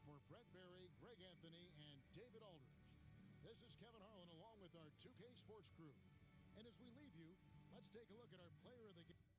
For Brett Berry, Greg Anthony, and David Aldridge, this is Kevin Harlan along with our 2K Sports crew. And as we leave you, let's take a look at our player of the game.